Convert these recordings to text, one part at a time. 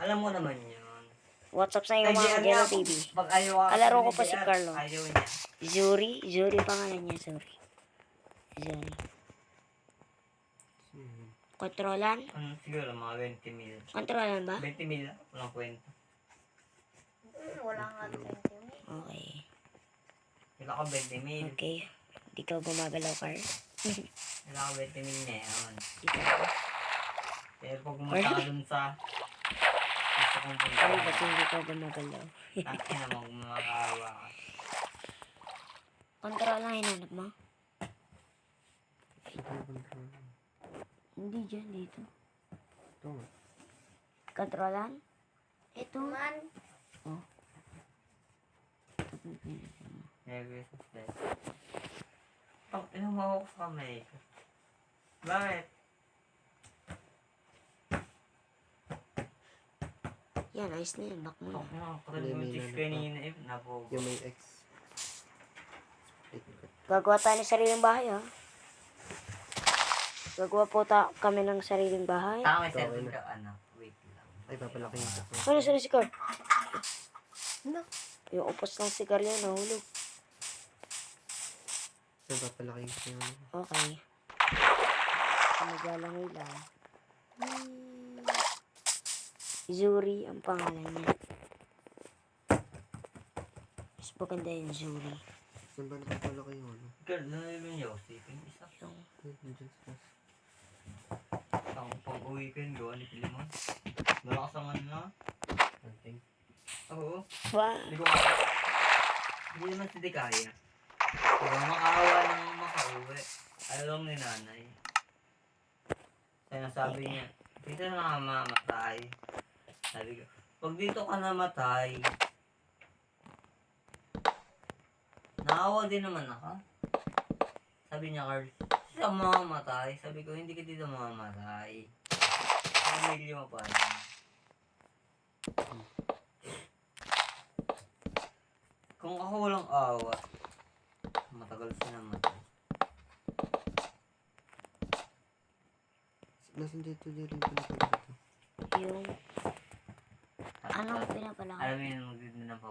Alam mo naman yun. What's up sa inyo Kay mga JR Kagero nga, TV? pag ayaw ako Kalaro ko ni pa si JR, Carlo. ayaw niya. Zuri pangalan niya, Zuri. Kontrolan? Siguro mga 20 mil. Kontrolan ba? 20 mil, walang kwenta. Wala nga 20 mil. Okay. Wala ka 20 mil. Okay. Di ka gumagalaw, Carl. Wala ka 20 mil na yun. Di ka. Pero pag pumunta ka dun sa gusto kong punta. Carl, ba't hindi ka gumagalaw? Takin na makakawa ka. Kontrolan hinanap mo? Hindi dyan, dito. Ito nga. Kontrolan? Ito man. Oh. Never success. Pag inumawak sa kamay ko. Bakit? Yan, ayos na yan. Back mo na. Tok na, pag Hindi, may nag-multis nanap kanina eh, napogo. Yung may X. Split cut. Gagawa tayo ng sariling bahay, ha? Gagawa po kami ng sariling bahay. Tama, may Okay cellphone na. ka, wait lang. Ay, papalaki yung ito. Ano sila si Carl? Yung upos ng sigarilyo, nahulog. Ay, papalaki yung ito. Okay. Magalang lang. Zuri ang pangalan niya. Mas maganda yung Zuri. Saan ba napapalaki yung ano? Girl, ano yung Yossi? Yung isa. Yung Ay, nandiyan sa taas. Ang pag-uwi ko yung gawa ni Pilimon. Malakas ang ano na. Hunting. Oo. wow. Hindi ko kaya. Hindi naman si kaya. Kaya makaawa ng makauwi. Alam ni nanay. Sinasabi niya, dito na mamatay. Sabi ko, pag dito ka namatay, naawa din naman ako. Sabi niya, Carl, saan mamamatay? Sabi ko, hindi ka dito mamamatay. Pamilya mo pa rin. Kung ako walang awa, matagal siya namatay. Nasaan dito din rin pinapalaki ito? Yung anong pinapalaki? Alam mo yun, magdito ng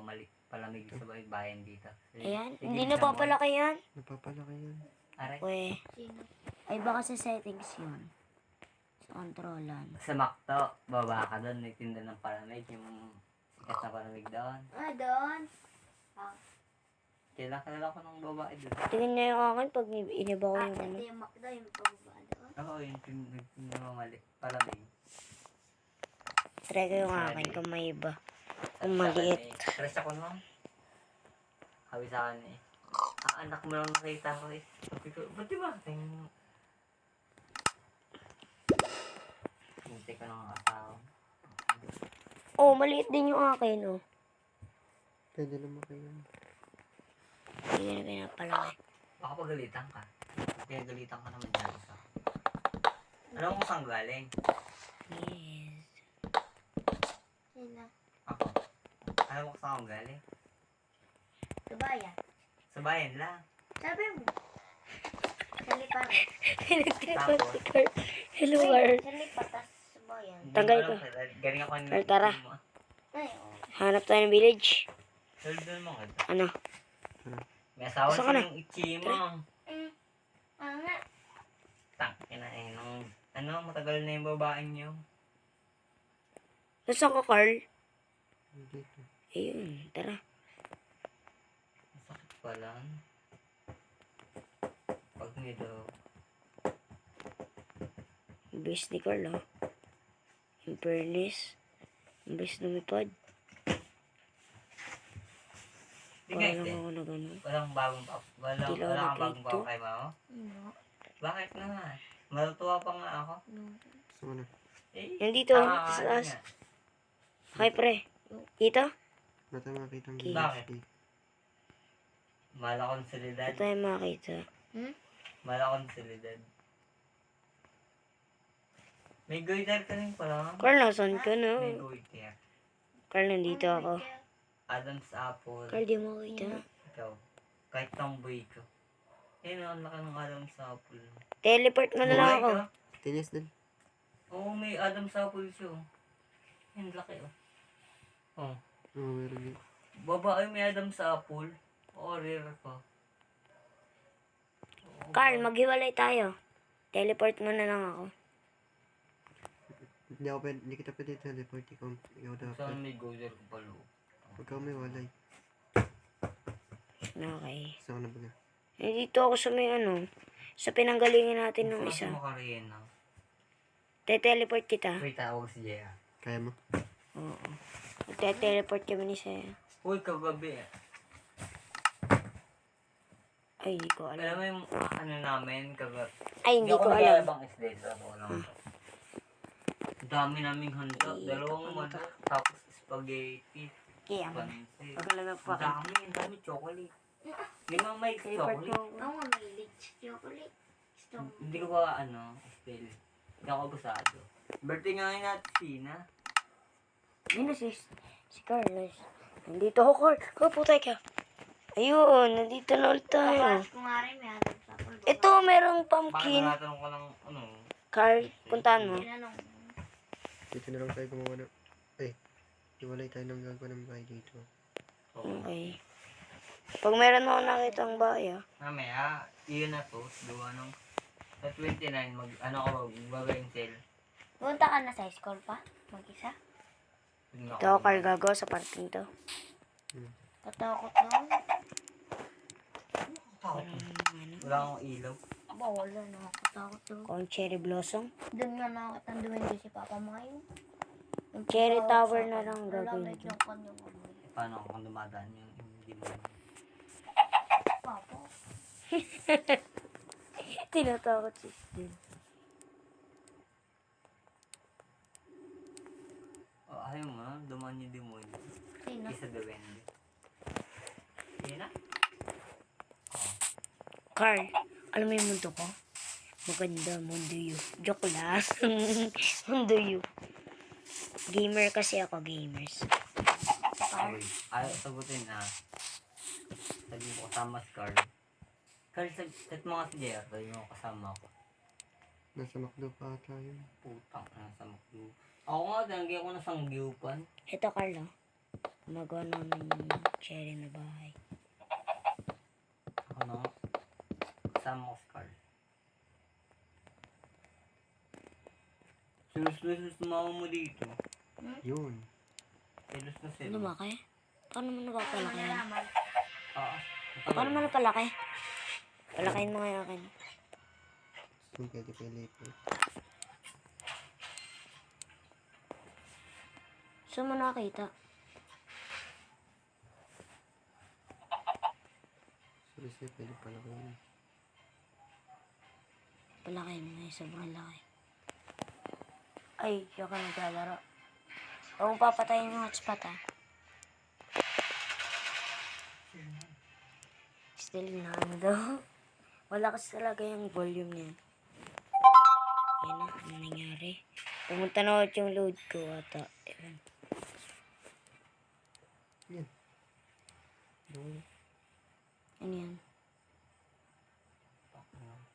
palamig sa bayan dito. Ayan, Sige, hindi sa na papalaki yan. Napapalaki yan. mall. Aray. We, Sino? ay baka sa settings yun. Sa kontrolan. Sa Macto, baba ka doon, may tinda ng palamig, yung sikat na palamig doon. Ah, doon. Kilala ko ng babae doon. Tingin niya yung akin pag iniba ko yung Ito ano. yung Macdo, yung pababa doon. Ako, yung tinda ng palamig. Try ko yung akin kung may iba. Kung maliit. Stress ako noon. Sabi sa akin eh, anak mo lang nakita ko eh. Sabi ko, ba't diba? Hintay ko ng asawa. Oh, maliit din yung akin, oh. Pwede naman kayo. Hindi na pinapalaki. Baka pagalitan ka. Pinagalitan ka naman dyan sa. Alam mo kung saan galing? Yes. Sino? Ako. Alam mo kung saan ako galing? Kabayan. Sa bayan lang. Sabi mo. Sa lipa rin. Pinagtripan si Carl. Hello, Carl. Sa lipa, tas sa bayan. Tanggal Hindi ko. alam, galing ako ng Carl, tara. mo. Ay, oo. Hanap tayo ng village. Sir, doon mo ka. Ano? May asawa Gusto ko na. siya yung Ichimo. Nga. Tangina eh. Nung, ano, matagal na yung babaeng niyo. Nasaan ka, Carl? Dito. Ayun, tara. Masakit pa lang. Pag nito. Bilis ni Carl, oh. In fairness. Ang bilis lumipad. Di Para guys lang eh. ako na gano'n. Walang bagong Walang, Hindi lang wala kang nag-grade bagong two. kay mama? No. Bakit na nga? Matutuwa pa nga ako. No. Gusto mo na. Eh, Nandito, tama sa ka taas. nga. Hi, pre. Dito? Mata makita ang Bakit? village. Mala konsolidad. Ito tayo makita. Mala konsolidad. May goiter ka rin pala. Carl, nasan ka na? May goiter. Carl, nandito ako. Adam's apple. Carl, di mo kita. Ikaw. Kahit tomboy ko. Eh, ang laki ng Adam's apple. Teleport mo na lang ako. Buhay ka? Tinis din. Oo, may Adam's apple siya. Oh. Ang laki oh. Oh. Oo, meron yun. Babae may Adam sa apple. Oh, rare pa. Carl, maghiwalay tayo. Teleport mo na lang ako. Hindi kita pwede teleport. Ikaw dapat. Saan may gozer ko pa loob? Huwag kang may walay. Okay. Saan ka na ba na? Dito ako sa may sa pinanggalingan natin ng Isa. isa. Makarena. Te-teleport kita. May tawag si Jaya. Kaya mo? Oo. Te-teleport kami ni Saya. Uy, kagabi. Ay, hindi ko Alam alam. mo yung ano namin, kagabi. Ay, hindi ko alam. Bang isdate. Ako lang. Dami naming handa. Dalawang manok. Tapos spaghetti. Kaya mo. Pansit. Wag lang Ang dami. Ang dami chocolate. Limang may Teleport chocolate. mo. Oo nga, may leche chocolate. Strawberry. Hindi ko ba spell. Hindi ako abusado. Birthday nga ngayon natin, Sina. Yun na si Carlos. Nandito ako, Carl. Kaputay ka. Ayun, nandito na ulit tayo. Tapos kung nga rin, may Adam sa apple. Ito, merong Bakit pumpkin. natanong ko ng Carl, puntahan mo. Tinanong mo. Dito na lang tayo gumawa na. Iwalay tayo ng gagawa ng bahay dito. Okay. Pag meron ako nakita ang bahay, Mamaya, iyon na to. Gawa nung sa 29, ako, gagawin sale. Punta ka na sa school pa? Mag-isa? Ito ako, Carl, gagawa sa parting to. Katakot lang. Wala akong ilaw. Aba, wala. Nakakatakot lang. Kung cherry blossom. Doon nga nakakita ang duwende si Papa Mayo. Yung Cherry pagkawak tower sa na akin, lang gagawin lalamig ko. ng kanyang amoy. Paano kung dumadaan yung hindi mo? Papa. Tinatakot si Steve. Ayaw mo, dumaan yung demonyo. Sino? Isa duwende. Yan na? Carl, alam mo yung mundo ko? Maganda, mundo you. Joke lang. Mundo you. Gamer kasi ako, gamers. Okay. Ayaw sagutin na. Sabi mo kasama si Carl. Carl, set mo nga si Jaya. Sabi mo kasama ako. Nasa McDo pa tayo. Putang, nasa makdo. Ako nga, tinanggi ako na sangyupan. Ito, Carl, Magawa namin yung cherry na bahay. Ako na nga. Kasama ko si Carl. Sus, mama mo dito. Yun. Selos na Ano selos. lumaki? Paano mo napapalaki yan? Nalaman. Oo. Paano mo napalaki? Palakihin mo nga akin. Yung pwede later. Saan mo nakita? Sabi siya, pwede pala ko yun. Palakihin mo nga yung sobrang laki. Ay, siya ka naglalaro. Huwag mong papatayin yung hotspot, Still na daw. Wala kasi talaga yung volume niya. Yan na, ano nangyari? Pumunta na ulit yung load ko ata. Ewan. Yan. Ano yan?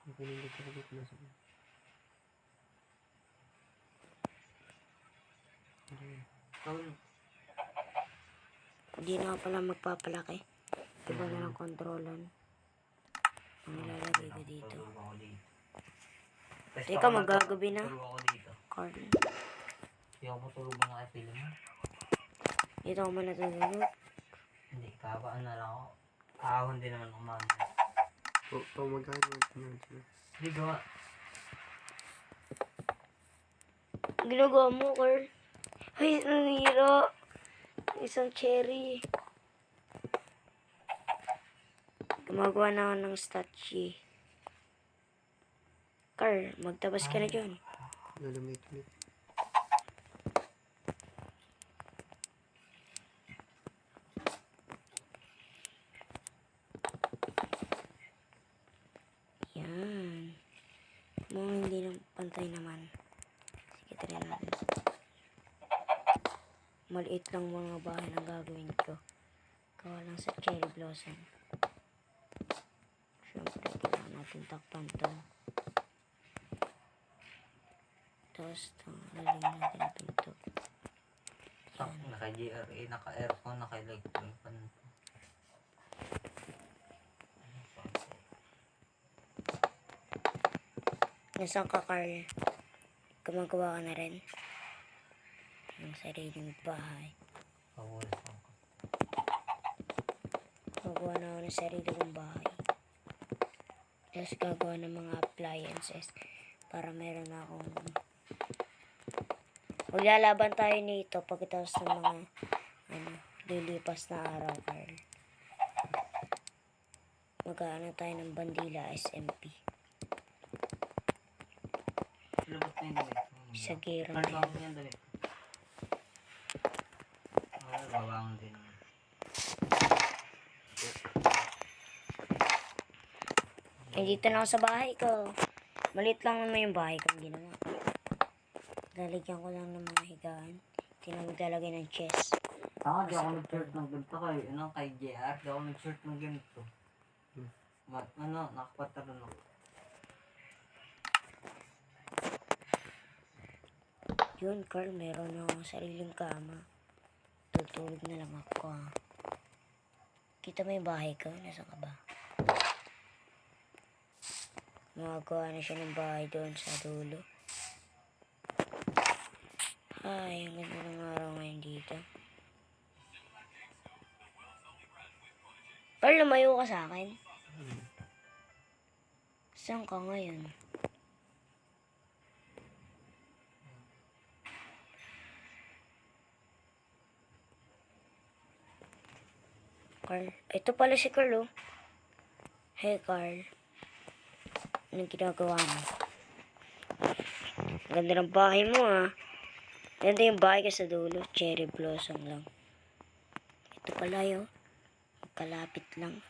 Ang pinindot ko dito na sa... Carl, Hindi na ako pala magpapalaki. Diba na lang kontrolan. Ang ilalagay ko dito. tulog ako dito. Teka, magagabi na. Tulog ako dito. Card. Hindi ako matulog mga kapila mo. Dito ako muna tutulog. Hindi, kabaan na lang ako. Ahon din naman umano. Magkain mo. Hindi gawa. Ginagawa mo, Carl. Ay, nanira. Isang cherry. Gumagawa na ako ng statue. Carl, magtabas ka na dyan. Lalamig ulit. Yan. Mukhang hindi na pantay naman. Sige, try natin. Maliit lang mga bahay ang gagawin ko. Gawa lang sa cherry blossom. Siyempre, kailangan natin takpan to. Tapos, lalagyan natin ang pinto. naka-GRA, naka-aircon, naka-electric fan. Nasaan ka, Carl? Gumagawa ka na rin? Ng sariling bahay. Pawalis ako. Gagawa na ako ng sarili kong bahay. Tapos gagawa ng mga appliances para meron akong... Maglalaban tayo nito pagkatapos ng mga lilipas na araw, Carl. Mag-aano tayo ng bandila SMP. Labot na yung damit. Sa gera. Karga ko yung damit. Babangon din. Dito na ako sa bahay ko. Maliit lang naman yung bahay kong ginawa. Lalagyan ko lang ng mga higaan. Hindi na maglalagay ng chest. Ako, di ako nag-shirt ng ganito kay JR. Di ako nag-shirt ng ganito. Nakapatalon ako. Yun, Carl, meron na akong sariling kama. Tutulog na lang ako. Kita mo yung bahay ko? Nasaan ka ba? Magagawa na siya ng bahay doon sa dulo. Ay, ang ganda ng araw ngayon dito. Carl, lumayo ka sa akin. Saan ka ngayon? Carl, ito pala si Carl, oh. Hey, Carl. Anong ginagawa mo? Ganda ng bahay mo, ah. Ganda yung bahay ka sa dulo. Cherry blossom lang. Ito pala yun. Kalapit lang.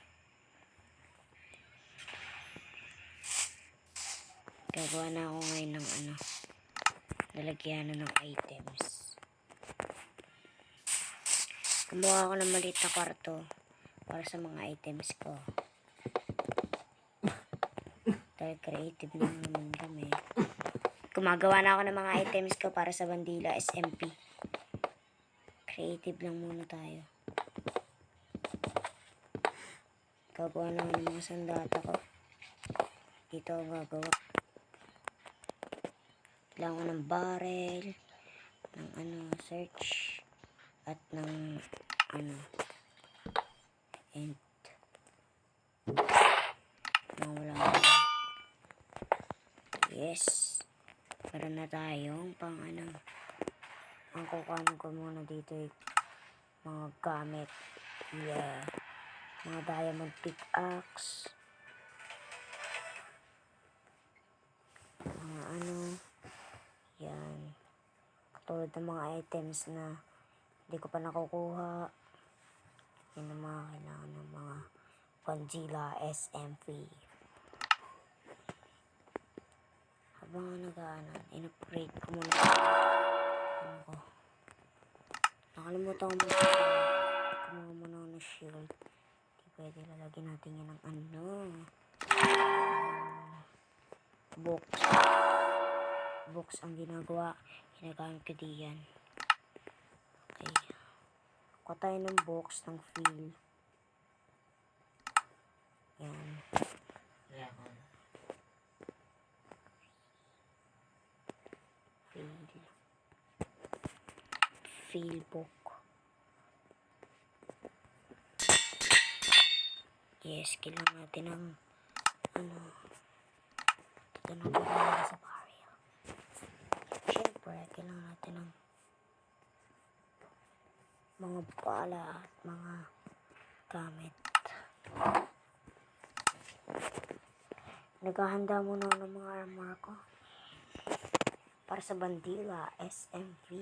Gagawa na ako ngayon ng lalagyan ng items. Kumuha ako ng maliit na kwarto para sa mga items ko. Dahil creative lang naman kami. Gumagawa na ako ng mga items ko para sa bandila SMP. Creative lang muna tayo. Gagawa na ako ng mga sandata ko. Dito ako gagawa. Kailangan ko ng barrel, ng search, at ng and wala. Yes. Meron na tayong pang ang kukuhanin ko muna dito mga gamit. Yeah. Mga diamond pickaxe. Mga yan. Katulad ng mga items na hindi ko pa nakukuha. Yan ang mga kailangan ng mga Godzilla SMP. Habang in-upgrade ko muna. Nakalimutan ko muna. Kumuha muna ako ng shield. Hindi pwede lalagyan natin yan ng box. Box ang ginagawa. Ginagamit ko diyan. Okay. Kuha tayo ng box ng fill. Yan. Fill book. Yes, kailangan natin ng ito na po sa barrio. Siyempre, kailangan natin ng mga pala at mga gamit. Naghahanda muna ako ng mga armor ko para sa bandila SMV.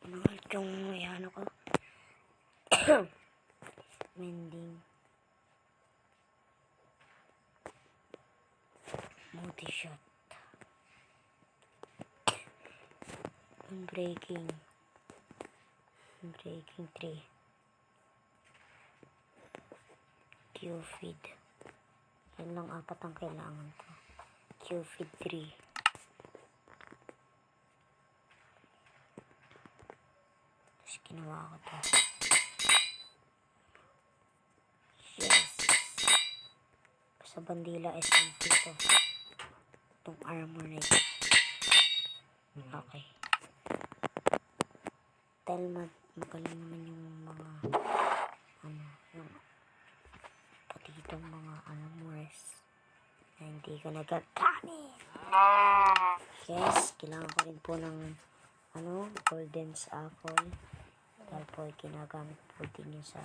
Ano itong ko? Mending. Multi-shot. Breaking 3. Q-feed. Yan lang 4 ang kailangan ko. Q-feed 3. Tapos ginawa ko to. Yes. Sa Bandila SMP to. Itong armor na ito. Okay. Dahil magaling naman yung mga yung pati itong mga armors na hindi ko nagagamit. Yes, kailangan ko rin po ng golden apple. Dahil po ginagamit po din yun sa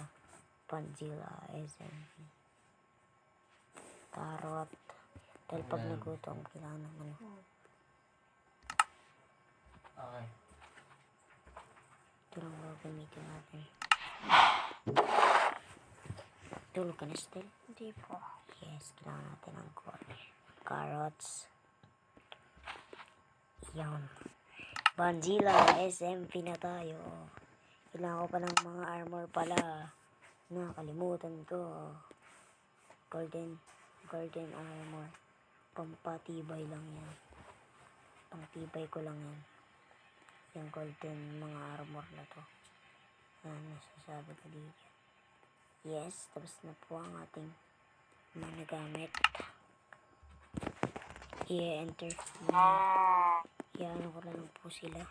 Panzilla SMP. Carrot. Dahil pag nagutom, kailangan ng Okay. ito lang gagamitin natin. Tulog ka na, Stel? Hindi po. Yes, kailangan natin ng carrots. Yan. Banzilla SMP na tayo. Kailangan ko pa ng mga armor pala. Nakalimutan ko. Golden armor. Pampatibay lang yan. Pangtibay ko lang yan. Yung golden mga armor na to. Yan, nasasabi ko dito. Yes, tapos na po ang ating mga nagamit. I-enter. I-ano ko lang po sila.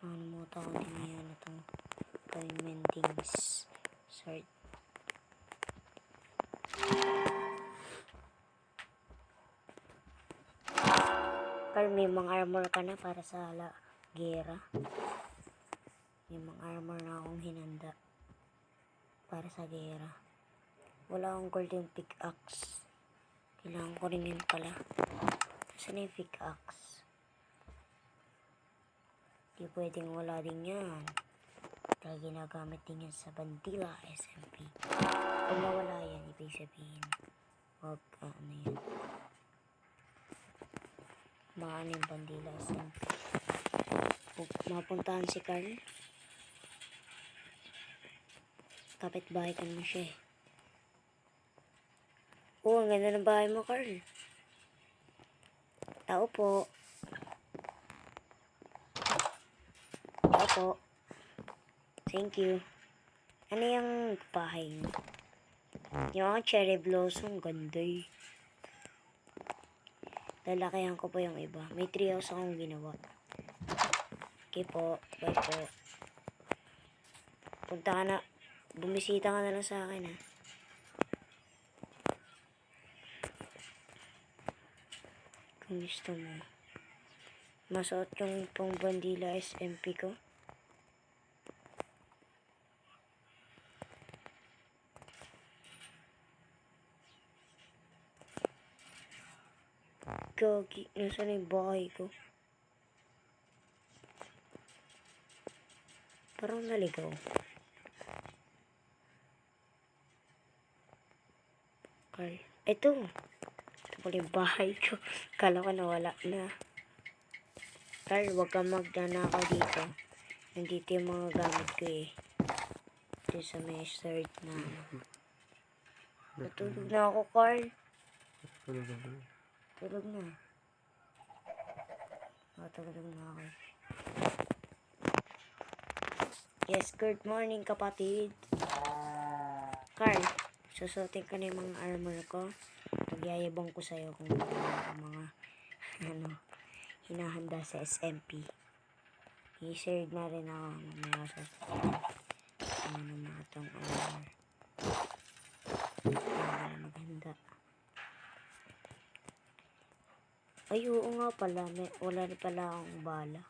Nalimutan ko din yan itong paymendings. Sort. Carl, may mga armor ka na para sa gera. May mga armor na akong hinanda para sa gera. Wala akong golden pickaxe. Kailangan ko rin yun pala. Saan yung pickaxe? Di pwedeng wala din yan. Dahil ginagamit din yan sa Bandila SMP. Kung nawala yan, ibig sabihin wag ano yan. Maano yung Bandila SMP. Mapuntahan si Carl. Kapit-bahay ka naman siya eh. Oo, ang ganda ng bahay mo, Carl. Tao po. Tao po. Thank you. Ano yung bahay mo? Yung mga cherry blossom, ganda eh. Lalakihan ko pa yung iba. May treehouse akong ginawa. Okay po. Bye po. Punta ka na. Bumisita ka na lang sa akin ha. Kung gusto mo. Masuot yung pang Bandila SMP ko. Gagi, nasaan yung bahay ko? Parang naligaw. Carl, ito. Ito pala yung bahay ko. Kala ko nawala na. Carl, huwag kang magnanakaw dito. Nandito yung mga gamit ko eh. Ito sa may shirt na. Natulog na ako, Carl. Tulog na. Tulog na ako. Yes, good morning kapatid. Carl, susuotin ko na yung mga armor ko. Pagyayabang ko sa'yo kung mga hinahanda sa SMP. I-share na rin ako mamaya sa mga itong armor. Para maghanda. Ay, oo nga pala. Wala rin pala akong bala.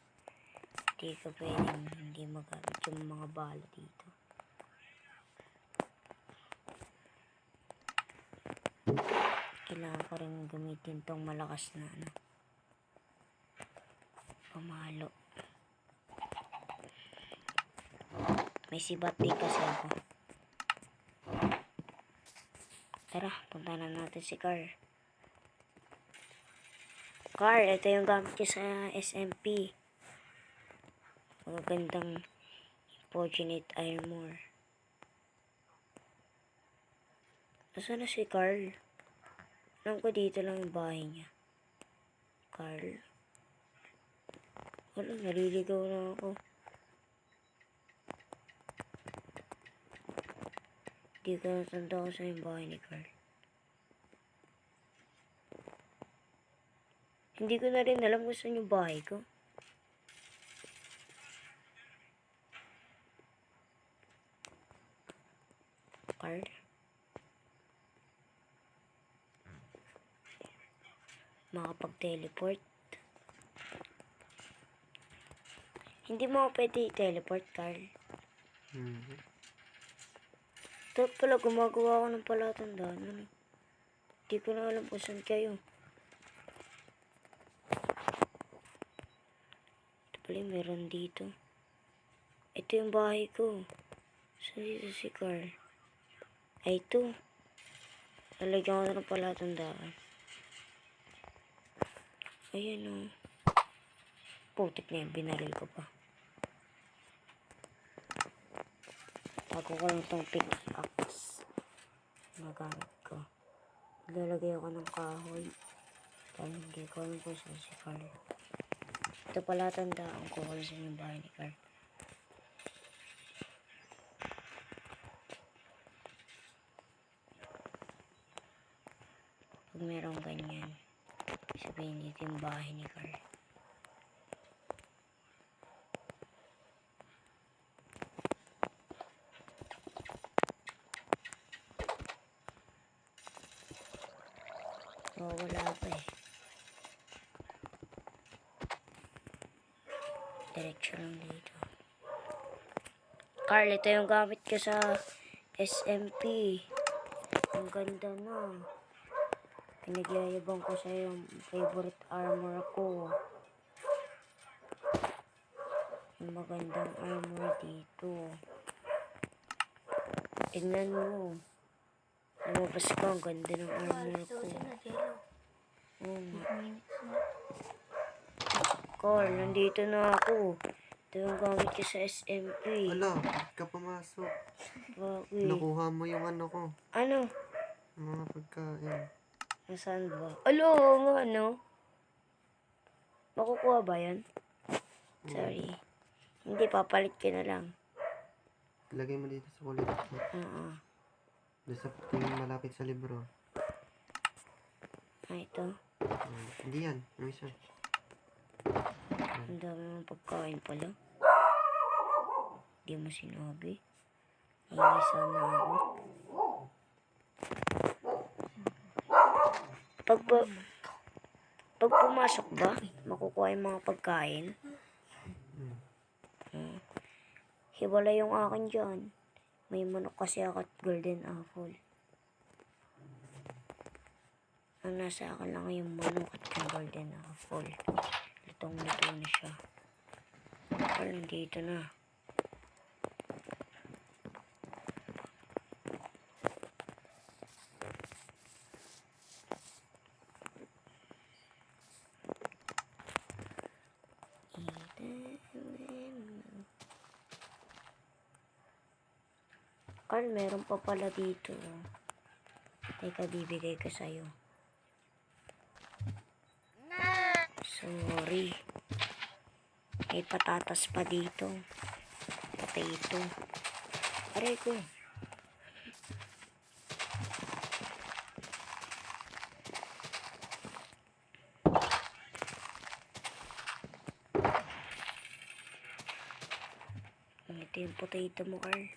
Hindi ka pwedeng hindi magamit yung mga bala dito. Kailangan ko rin gamitin tong malakas na pamalo. May sibat din kasi ako. Tara, punta na natin si Carl. Carl, ito yung gamit ko sa SMP. Magandang Fortunate Armor. Nasaan na si Carl? Alam ko dito lang yung bahay niya. Carl. Wala, naliligaw na ako. Di ko natanda ko sa yung bahay ni Carl. Hindi ko na rin alam kung saan yung bahay ko. Carl? Makapag-teleport. Hindi mo ako pwede i-teleport, Carl. Dapat pala gumagawa ako ng palatandaan. Hindi ko na alam kung saan kayo. Ito pala meron dito. Ito yung bahay ko. Saan dito si Carl? Ay, ito. Lalagyan ko na ng palatandaan. Ayan o. Putik na yun. Binaril ko pa. Tago ko lang itong pickaxe. Nagamit ko. Lalagay ako ng kahoy. Dahil hindi ko alam kung saan si Carl. Ito pala tandaan ko kung saan yung bahay ni Carl. Pag merong ganyan, sabihin dito yung bahay ni Carl. Oh, wala pa eh. Diretso lang dito. Carl, ito yung gamit ko sa SMP. Ang ganda na. Pinagyayabang ko sa yung favorite armor ko. Yung magandang armor dito. Tignan mo. Lumabas ko, ang ganda ng armor ko. Carl, nandito na ako. Ito yung gamit ko sa SMP. Wala, ba't ka pumasok? Bakit? Nakuha mo yung ano ko. Ano? Mga pagkain. Nasaan ba? Alo, nga ano? Makukuha ba yan? Sorry. Hindi, papalit ko na lang. Ilagay mo dito sa kulit. Oo. Doon sa yung malapit sa libro. Ito. Hindi yan. Yung isa. Ang dami ng pagkain pala. Hindi mo sinabi. Hindi sana ako. Pag pumasok ba, makukuha yung mga pagkain? Hiwala yung akin dyan. May manok kasi ako at golden apple. Ang nasa akin lang yung manok at yung golden apple. Lutong-luto na siya. Pero nandito na. Carl, meron pa pala dito. Teka, bibigay ko sa'yo. Sorry. May patatas pa dito. Potato. Aray ko. Ito yung potato mo, Carl.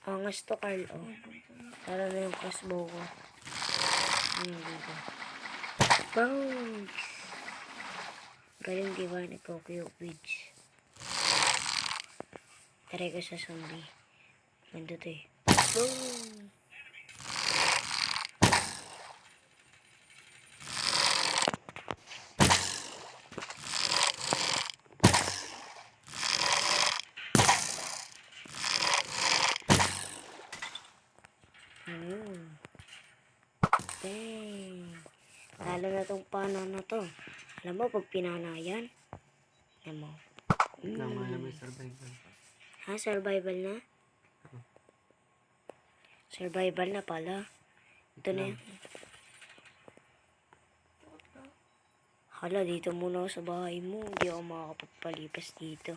Angas to, Carl, oh. Tara na yung crossbow ko. Dito. Bounce! Galing, diba? Nagko-cupid. Try ko sa zombie. Ganda to eh. Boom! Dang. Lalo na tong pano na to. Alam mo, pag pinanayan, alam mo, Tama na may survival. Ha? Survival na? Survival na pala. Ito na yun. Hala, dito muna ako sa bahay mo. Hindi ako makakapagpalipas dito.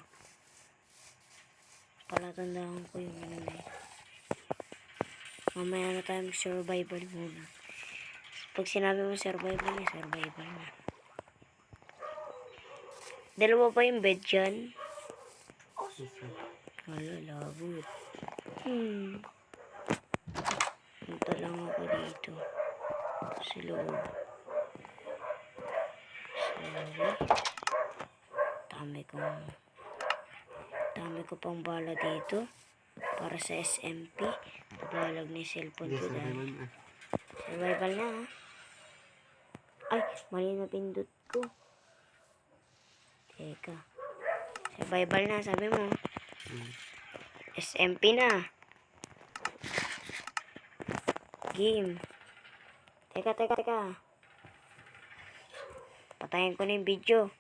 Palatandaan ko yung ano na yun. Mamaya na tayo survival muna. Pag sinabi mo survival na. Dalawa pa yung bed dyan. Isa. Hala, labot. Punta lang ako dito. Sa loob. Sorry. Dami ko pang bala dito. Para sa SMP. Tabalag na yung cellphone Hindi, ko survival dahil. na. Survival na ha. Ay, mali na pindot ko. Teka. Survival na, sabi mo. SMP na. Game. Teka. Patayin ko na yung video.